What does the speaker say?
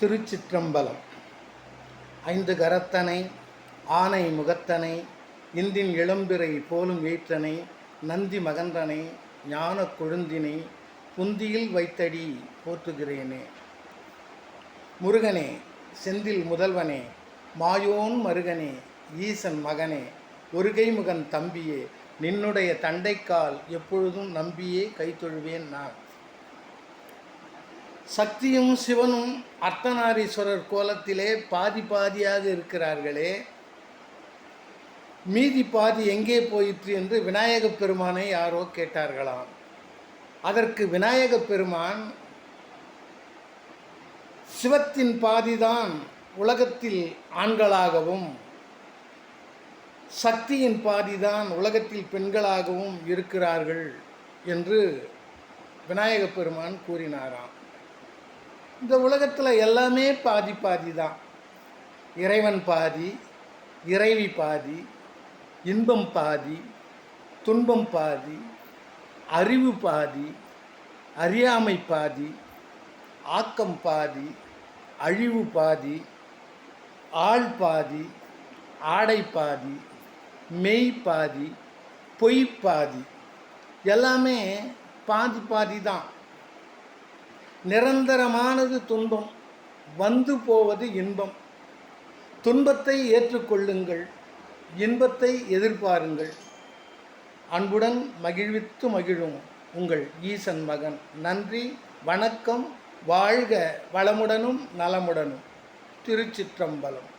திருச்சிற்றம்பலம். ஐந்து கரத்தனை ஆனை முகத்தனை இந்தின் இளம்பிறை போலும் ஏற்றனை நந்தி மகந்தனை ஞான கொழுந்தினை புந்தியில் வைத்தடி போற்றுகிறேனே. முருகனே, செந்தில் முதல்வனே, மாயோன் மருகனே, ஈசன் மகனே, ஒருகை முகன் தம்பியே, நின்னுடைய தண்டைக்கால் எப்பொழுதும் நம்பியே கைத்தொழுவேன் நான். சக்தியும் சிவனும் அர்த்தநாரீஸ்வரர் கோலத்திலே பாதி பாதியாக இருக்கிறார்களே, மீதி பாதி எங்கே போயிற்று என்று விநாயகப் பெருமானை யாரோ கேட்டார்களாம். அதற்கு விநாயகப் பெருமான், சிவத்தின் பாதிதான் உலகத்தில் ஆண்களாகவும் சக்தியின் பாதிதான் உலகத்தில் பெண்களாகவும் இருக்கிறார்கள் என்று விநாயகப் பெருமான் கூறினாராம். இந்த உலகத்தில் எல்லாமே பாதி பாதி தான். இறைவன் பாதி, இறைவி பாதி, இன்பம் பாதி, துன்பம் பாதி, அறிவு பாதி, அறியாமை பாதி, ஆக்கம் பாதி, அழிவு பாதி, ஆள் பாதி, ஆடை பாதி, மெய் பாதி, பொய் பாதி, எல்லாமே பாதி பாதி தான். நிரந்தரமானது துன்பம், வந்து போவது இன்பம். துன்பத்தை ஏற்றுக்கொள்ளுங்கள், இன்பத்தை எதிர்பாருங்கள். அன்புடன் மகிழ்வித்து மகிழும் உங்கள் ஈசன் மகன். நன்றி, வணக்கம். வாழ்க வளமுடனும் நலமுடனும். திருச்சிற்றம்பலம்.